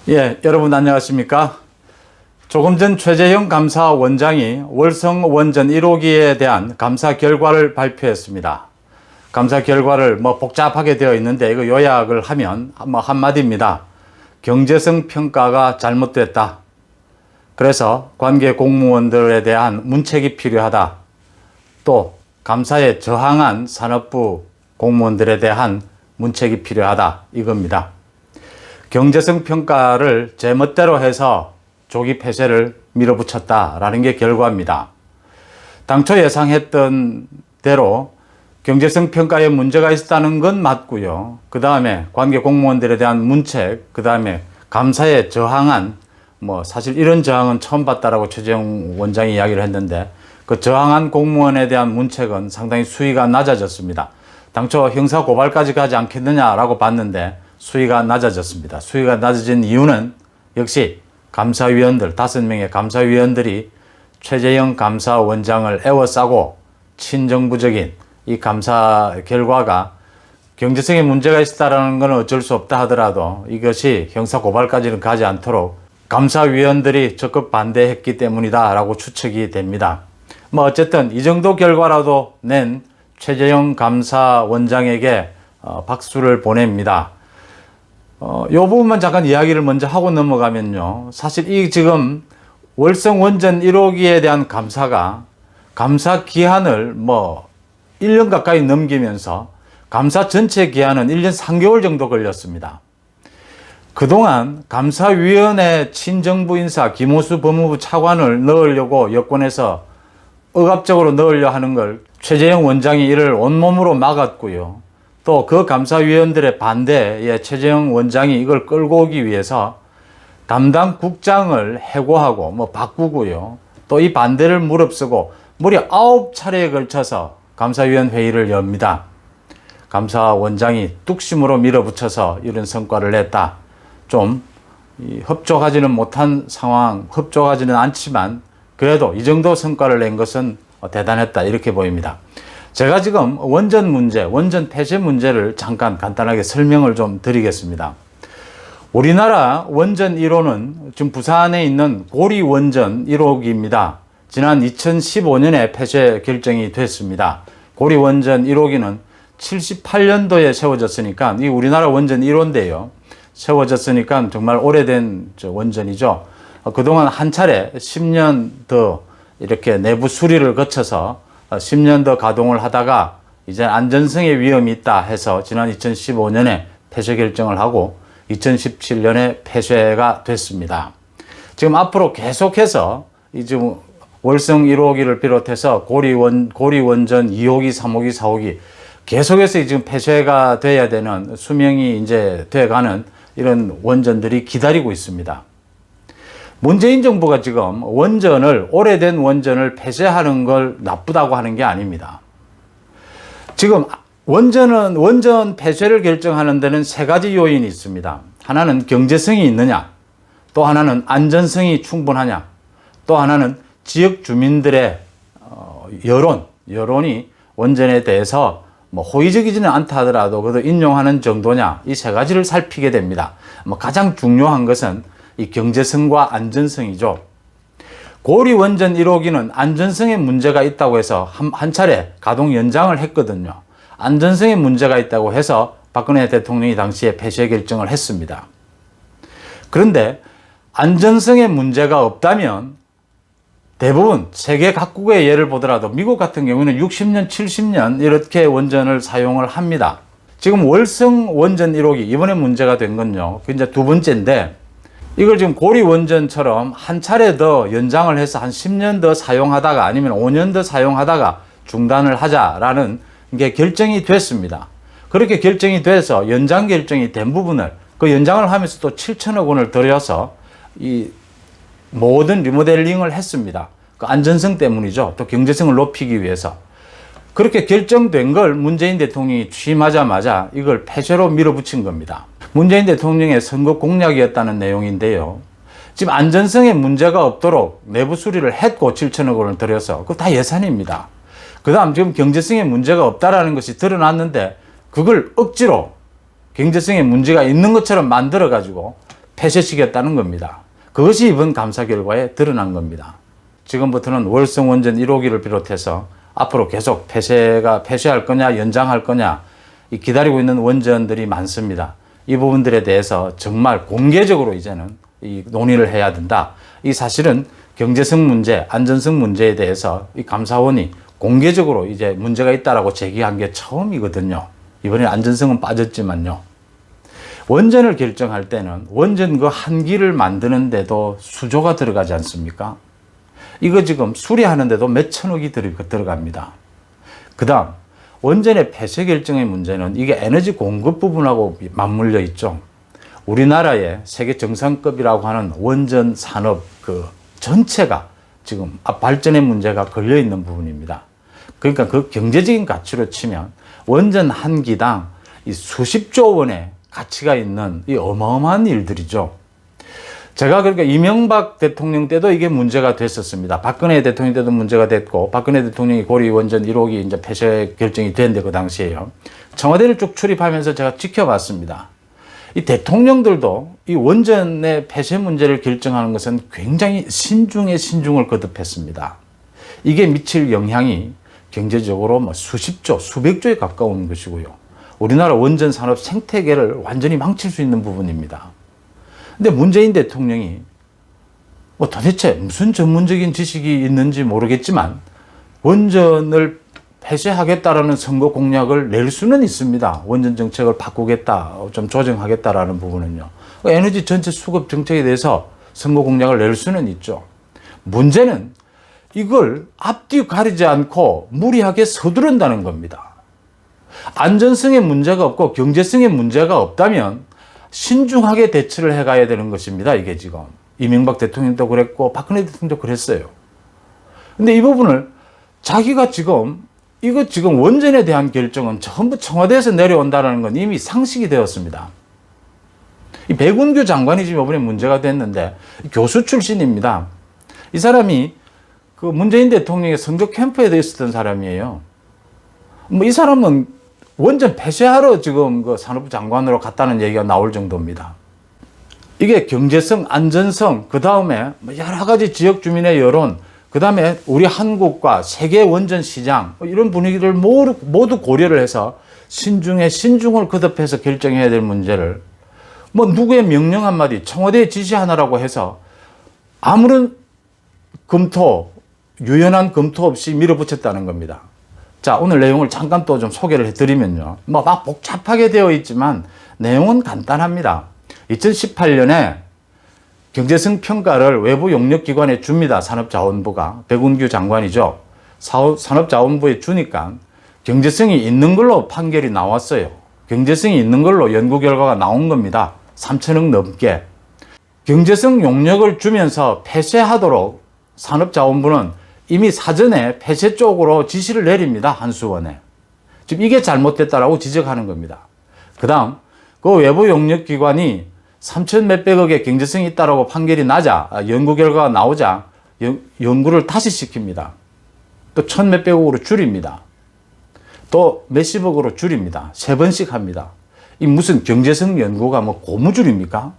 예, 여러분 안녕하십니까? 조금 전 최재형 감사원장이 월성 원전 1호기에 대한 감사 결과를 발표했습니다. 감사 결과를 복잡하게 되어 있는데 이거 요약을 하면 한마디입니다. 경제성 평가가 잘못됐다. 그래서 관계 공무원들에 대한 문책이 필요하다. 또 감사에 저항한 산업부 공무원들에 대한 문책이 필요하다. 이겁니다. 경제성 평가를 제 멋대로 해서 조기 폐쇄를 밀어붙였다라는 게 결과입니다. 당초 예상했던 대로 경제성 평가에 문제가 있었다는 건 맞고요. 그 다음에 관계 공무원들에 대한 문책, 그 다음에 감사에 저항한 사실 이런 저항은 처음 봤다라고 최재형 원장이 이야기를 했는데 그 저항한 공무원에 대한 문책은 상당히 수위가 낮아졌습니다. 당초 형사 고발까지 가지 않겠느냐라고 봤는데 수위가 낮아졌습니다. 수위가 낮아진 이유는 역시 감사위원들, 5명의 감사위원들이 최재형 감사원장을 에워싸고 친정부적인 이 감사 결과가 경제성에 문제가 있었다는 건 어쩔 수 없다 하더라도 이것이 형사 고발까지는 가지 않도록 감사위원들이 적극 반대했기 때문이다 라고 추측이 됩니다. 어쨌든 이 정도 결과라도 낸 최재형 감사원장에게 박수를 보냅니다. 이 부분만 잠깐 이야기를 먼저 하고 넘어가면요. 사실 이 지금 월성 원전 1호기에 대한 감사가 감사 기한을 1년 가까이 넘기면서 감사 전체 기한은 1년 3개월 정도 걸렸습니다. 그동안 감사위원회 친정부 인사 김호수 법무부 차관을 넣으려고 여권에서 억압적으로 넣으려 하는 걸 최재형 원장이 이를 온몸으로 막았고요. 또 그 감사위원들의 반대에 최재형 원장이 이걸 끌고 오기 위해서 담당 국장을 해고하고 바꾸고요. 또 이 반대를 무릅쓰고 무려 9차례에 걸쳐서 감사위원 회의를 엽니다. 감사원장이 뚝심으로 밀어붙여서 이런 성과를 냈다. 좀 협조하지는 못한 상황, 협조하지는 않지만 그래도 이 정도 성과를 낸 것은 대단했다 이렇게 보입니다. 제가 지금 원전 문제, 원전 폐쇄 문제를 잠깐 간단하게 설명을 좀 드리겠습니다. 우리나라 원전 1호는 지금 부산에 있는 고리 원전 1호기입니다. 지난 2015년에 폐쇄 결정이 됐습니다. 고리 원전 1호기는 78년도에 세워졌으니까 이 우리나라 원전 1호인데요. 세워졌으니까 정말 오래된 원전이죠. 그동안 한 차례 10년 더 이렇게 내부 수리를 거쳐서 10년 더 가동을 하다가 이제 안전성에 위험이 있다 해서 지난 2015년에 폐쇄 결정을 하고 2017년에 폐쇄가 됐습니다. 지금 앞으로 계속해서 지금 월성 1호기를 비롯해서 고리 원전 2호기, 3호기, 4호기 계속해서 지금 폐쇄가 돼야 되는 수명이 이제 돼가는 이런 원전들이 기다리고 있습니다. 문재인 정부가 지금 오래된 원전을 폐쇄하는 걸 나쁘다고 하는 게 아닙니다. 지금 원전 폐쇄를 결정하는 데는 3가지 요인이 있습니다. 하나는 경제성이 있느냐, 또 하나는 안전성이 충분하냐, 또 하나는 지역 주민들의 여론이 원전에 대해서 호의적이지는 않다 하더라도 그래도 인용하는 정도냐, 이 3가지를 살피게 됩니다. 가장 중요한 것은 이 경제성과 안전성이죠. 고리 원전 1호기는 안전성에 문제가 있다고 해서 한 차례 가동 연장을 했거든요. 안전성에 문제가 있다고 해서 박근혜 대통령이 당시에 폐쇄 결정을 했습니다. 그런데 안전성에 문제가 없다면 대부분 세계 각국의 예를 보더라도 미국 같은 경우는 60년, 70년 이렇게 원전을 사용을 합니다. 지금 월성 원전 1호기 이번에 문제가 된 건요. 그 이제 두 번째인데 이걸 지금 고리 원전처럼 한 차례 더 연장을 해서 한 10년 더 사용하다가 아니면 5년 더 사용하다가 중단을 하자라는 게 결정이 됐습니다. 그렇게 결정이 돼서 연장 결정이 된 부분을 그 연장을 하면서 또 7천억 원을 들여서 이 모든 리모델링을 했습니다. 그 안전성 때문이죠. 또 경제성을 높이기 위해서. 그렇게 결정된 걸 문재인 대통령이 취임하자마자 이걸 폐쇄로 밀어붙인 겁니다. 문재인 대통령의 선거 공약이었다는 내용인데요. 지금 안전성에 문제가 없도록 내부 수리를 했고 7천억 원을 들여서 그거 다 예산입니다. 그 다음 지금 경제성에 문제가 없다라는 것이 드러났는데 그걸 억지로 경제성에 문제가 있는 것처럼 만들어 가지고 폐쇄시켰다는 겁니다. 그것이 이번 감사 결과에 드러난 겁니다. 지금부터는 월성 원전 1호기를 비롯해서 앞으로 계속 폐쇄할 거냐, 연장할 거냐, 기다리고 있는 원전들이 많습니다. 이 부분들에 대해서 정말 공개적으로 이제는 이 논의를 해야 된다. 이 사실은 경제성 문제, 안전성 문제에 대해서 이 감사원이 공개적으로 이제 문제가 있다라고 제기한 게 처음이거든요. 이번에 안전성은 빠졌지만요. 원전을 결정할 때는 원전 그 한 기를 만드는데도 수조가 들어가지 않습니까? 이거 지금 수리하는데도 몇 천억이 들어갑니다. 그 다음 원전의 폐쇄 결정의 문제는 이게 에너지 공급 부분하고 맞물려 있죠. 우리나라의 세계 정상급이라고 하는 원전 산업 그 전체가 지금 발전의 문제가 걸려 있는 부분입니다. 그러니까 그 경제적인 가치로 치면 원전 한 기당 이 수십조 원의 가치가 있는 이 어마어마한 일들이죠. 제가 그러니까 이명박 대통령 때도 이게 문제가 됐었습니다. 박근혜 대통령 때도 문제가 됐고, 박근혜 대통령이 고리 원전 1호기 이제 폐쇄 결정이 됐는데 그 당시에요. 청와대를 쭉 출입하면서 제가 지켜봤습니다. 이 대통령들도 이 원전의 폐쇄 문제를 결정하는 것은 굉장히 신중에 신중을 거듭했습니다. 이게 미칠 영향이 경제적으로 뭐 수십조, 수백조에 가까운 것이고요. 우리나라 원전 산업 생태계를 완전히 망칠 수 있는 부분입니다. 근데 문재인 대통령이 뭐 도대체 무슨 전문적인 지식이 있는지 모르겠지만 원전을 폐쇄하겠다라는 선거 공약을 낼 수는 있습니다. 원전 정책을 바꾸겠다, 좀 조정하겠다라는 부분은요. 에너지 전체 수급 정책에 대해서 선거 공약을 낼 수는 있죠. 문제는 이걸 앞뒤 가리지 않고 무리하게 서두른다는 겁니다. 안전성에 문제가 없고 경제성에 문제가 없다면 신중하게 대처를 해가야 되는 것입니다. 이게 지금 이명박 대통령도 그랬고 박근혜 대통령도 그랬어요. 근데 이 부분을 자기가 지금 원전에 대한 결정은 전부 청와대에서 내려온다는 건 이미 상식이 되었습니다. 이 백운규 장관이 지금 이번에 문제가 됐는데 교수 출신입니다. 이 사람이 그 문재인 대통령의 선거 캠프에 있었던 사람이에요. 뭐 이 사람은 원전 폐쇄하러 지금 그 산업부 장관으로 갔다는 얘기가 나올 정도입니다. 이게 경제성, 안전성, 그 다음에 여러 가지 지역 주민의 여론, 그 다음에 우리 한국과 세계 원전 시장, 이런 분위기를 모두 고려를 해서 신중을 거듭해서 결정해야 될 문제를 뭐 누구의 명령 한마디, 청와대의 지시 하나라고 해서 아무런 유연한 검토 없이 밀어붙였다는 겁니다. 자, 오늘 내용을 잠깐 또 좀 소개를 해드리면요. 뭐 막 복잡하게 되어 있지만 내용은 간단합니다. 2018년에 경제성 평가를 외부 용역기관에 줍니다. 산업자원부가. 백운규 장관이죠. 산업자원부에 주니까 경제성이 있는 걸로 판결이 나왔어요. 경제성이 있는 걸로 연구 결과가 나온 겁니다. 3천억 넘게. 경제성 용역을 주면서 폐쇄하도록 산업자원부는 이미 사전에 폐쇄 쪽으로 지시를 내립니다. 한수원에. 지금 이게 잘못됐다라고 지적하는 겁니다. 그 다음 그 외부 용역기관이 3천 몇백억의 경제성이 있다라고 판결이 나자, 연구 결과가 나오자 연구를 다시 시킵니다. 또 천 몇백억으로 줄입니다. 또 몇십억으로 줄입니다. 3번씩 합니다. 이 무슨 경제성 연구가 뭐 고무줄입니까?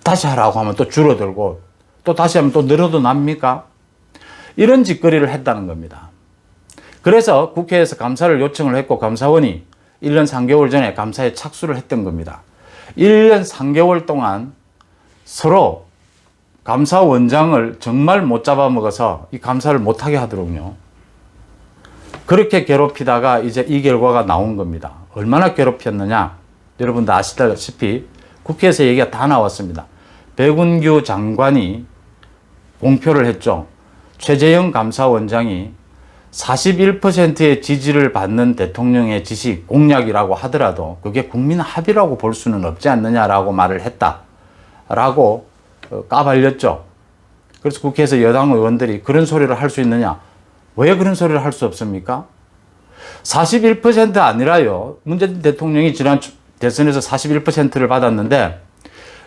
다시 하라고 하면 또 줄어들고 또 다시 하면 또 늘어도 납니까? 이런 짓거리를 했다는 겁니다. 그래서 국회에서 감사를 요청을 했고 감사원이 1년 3개월 전에 감사에 착수를 했던 겁니다. 1년 3개월 동안 서로 감사원장을 정말 못 잡아먹어서 이 감사를 못하게 하도록요. 그렇게 괴롭히다가 이제 이 결과가 나온 겁니다. 얼마나 괴롭혔느냐. 여러분도 아시다시피 국회에서 얘기가 다 나왔습니다. 백운규 장관이 공표를 했죠. 최재형 감사원장이 41%의 지지를 받는 대통령의 지시 공약이라고 하더라도 그게 국민 합의라고 볼 수는 없지 않느냐라고 말을 했다라고 까발렸죠. 그래서 국회에서 여당 의원들이 그런 소리를 할 수 있느냐? 왜 그런 소리를 할 수 없습니까? 41% 아니라요. 문재인 대통령이 지난 대선에서 41%를 받았는데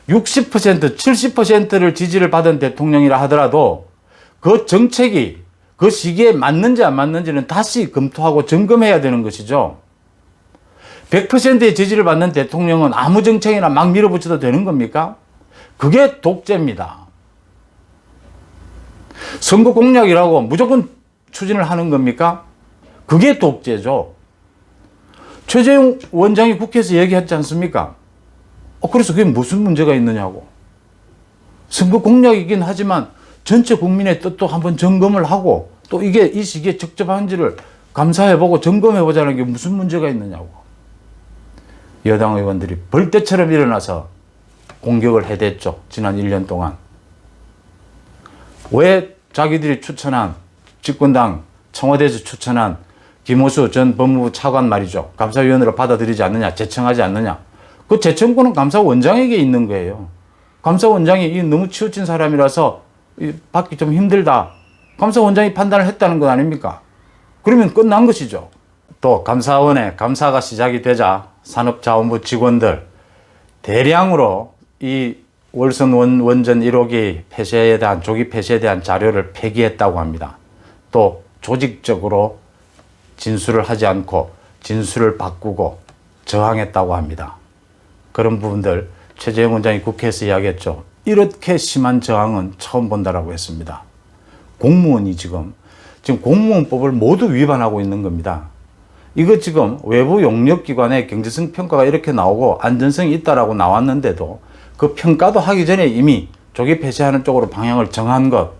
60%, 70%를 지지를 받은 대통령이라 하더라도 그 정책이 그 시기에 맞는지 안 맞는지는 다시 검토하고 점검해야 되는 것이죠. 100%의 지지를 받는 대통령은 아무 정책이나 막 밀어붙여도 되는 겁니까? 그게 독재입니다. 선거 공약이라고 무조건 추진을 하는 겁니까? 그게 독재죠. 최재형 원장이 국회에서 얘기했지 않습니까? 그래서 그게 무슨 문제가 있느냐고. 선거 공약이긴 하지만 전체 국민의 뜻도 한번 점검을 하고 또 이게 이 시기에 적절한지를 감사해보고 점검해보자는 게 무슨 문제가 있느냐고. 여당 의원들이 벌떼처럼 일어나서 공격을 해댔죠. 지난 1년 동안. 왜 자기들이 추천한 집권당 청와대에서 추천한 김호수 전 법무부 차관 말이죠. 감사위원으로 받아들이지 않느냐, 제청하지 않느냐. 그 제청권은 감사원장에게 있는 거예요. 감사원장이 너무 치우친 사람이라서 받기 좀 힘들다. 감사원장이 판단을 했다는 건 아닙니까? 그러면 끝난 것이죠. 또 감사원에 감사가 시작이 되자 산업자원부 직원들 대량으로 이 월성 원전 1호기 폐쇄에 대한 조기 폐쇄에 대한 자료를 폐기했다고 합니다. 또 조직적으로 진술을 하지 않고 진술을 바꾸고 저항했다고 합니다. 그런 부분들 최재형 원장이 국회에서 이야기했죠. 이렇게 심한 저항은 처음 본다라고 했습니다. 공무원이 지금 공무원법을 모두 위반하고 있는 겁니다. 이거 지금 외부 용역기관의 경제성 평가가 이렇게 나오고 안전성이 있다라고 나왔는데도 그 평가도 하기 전에 이미 조기 폐쇄하는 쪽으로 방향을 정한 것,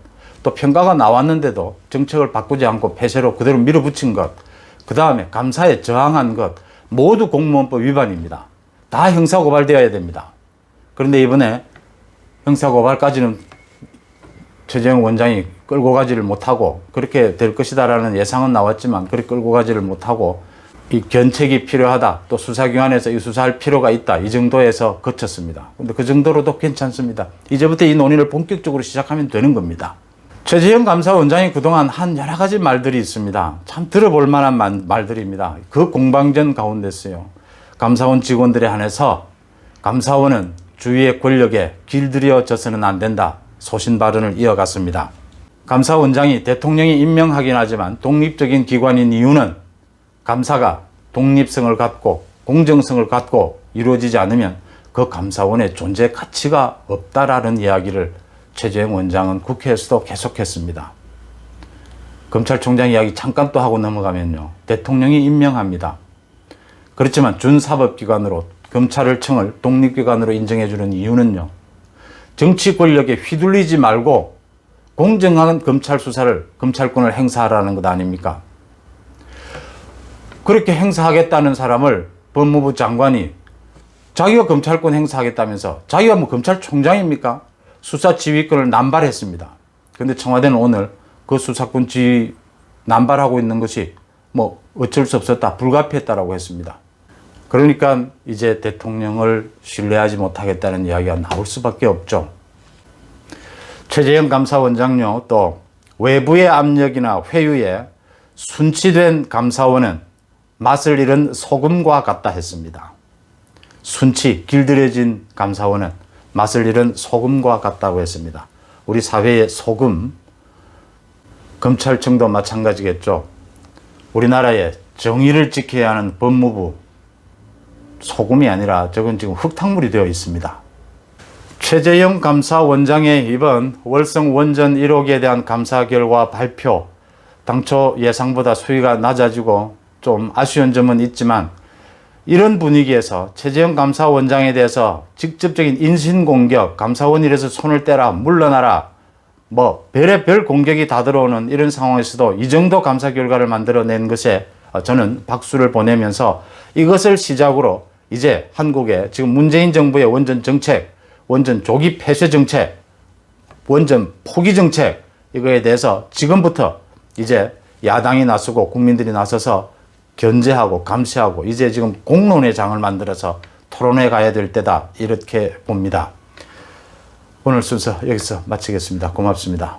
또 평가가 나왔는데도 정책을 바꾸지 않고 폐쇄로 그대로 밀어붙인 것, 그 다음에 감사에 저항한 것, 모두 공무원법 위반입니다. 다 형사고발되어야 됩니다. 그런데 이번에 형사고발까지는 최재형 원장이 끌고 가지를 못하고 그렇게 될 것이다라는 예상은 나왔지만 그렇게 끌고 가지를 못하고 이 견책이 필요하다. 또 수사기관에서 이 수사할 필요가 있다. 이 정도에서 그쳤습니다. 근데 그 정도로도 괜찮습니다. 이제부터 이 논의를 본격적으로 시작하면 되는 겁니다. 최재형 감사원장이 그동안 한 여러 가지 말들이 있습니다. 참 들어볼 만한 말들입니다. 그 공방전 가운데서요. 감사원 직원들에 한해서 감사원은 주위의 권력에 길들여져서는 안 된다. 소신 발언을 이어갔습니다. 감사원장이 대통령이 임명하긴 하지만 독립적인 기관인 이유는 감사가 독립성을 갖고 공정성을 갖고 이루어지지 않으면 그 감사원의 존재 가치가 없다라는 이야기를 최재형 원장은 국회에서도 계속했습니다. 검찰총장 이야기 잠깐 또 하고 넘어가면요. 대통령이 임명합니다. 그렇지만 준사법기관으로 검찰청을 독립기관으로 인정해주는 이유는요. 정치 권력에 휘둘리지 말고 공정한 검찰 수사를, 검찰권을 행사하라는 것 아닙니까? 그렇게 행사하겠다는 사람을 법무부 장관이 자기가 검찰권 행사하겠다면서 자기가 뭐 검찰총장입니까? 수사 지휘권을 남발했습니다. 그런데 청와대는 오늘 그 수사권 지휘 남발하고 있는 것이 뭐 어쩔 수 없었다, 불가피했다라고 했습니다. 그러니까 이제 대통령을 신뢰하지 못하겠다는 이야기가 나올 수밖에 없죠. 최재형 감사원장요, 또 외부의 압력이나 회유에 순치된 감사원은 맛을 잃은 소금과 같다 했습니다. 순치, 길들여진 감사원은 맛을 잃은 소금과 같다고 했습니다. 우리 사회의 소금, 검찰청도 마찬가지겠죠. 우리나라의 정의를 지켜야 하는 법무부, 소금이 아니라 저건 지금 흙탕물이 되어 있습니다. 최재형 감사원장의 이번 월성 원전 1호기에 대한 감사 결과 발표, 당초 예상보다 수위가 낮아지고 좀 아쉬운 점은 있지만 이런 분위기에서 최재형 감사원장에 대해서 직접적인 인신공격, 감사원 일에서 손을 떼라, 물러나라, 뭐 별의별 공격이 다 들어오는 이런 상황에서도 이 정도 감사 결과를 만들어낸 것에 저는 박수를 보내면서 이것을 시작으로 이제 한국에 지금 문재인 정부의 원전 정책, 원전 조기 폐쇄 정책, 원전 포기 정책, 이거에 대해서 지금부터 이제 야당이 나서고 국민들이 나서서 견제하고 감시하고 이제 지금 공론의 장을 만들어서 토론해 가야 될 때다, 이렇게 봅니다. 오늘 순서 여기서 마치겠습니다. 고맙습니다.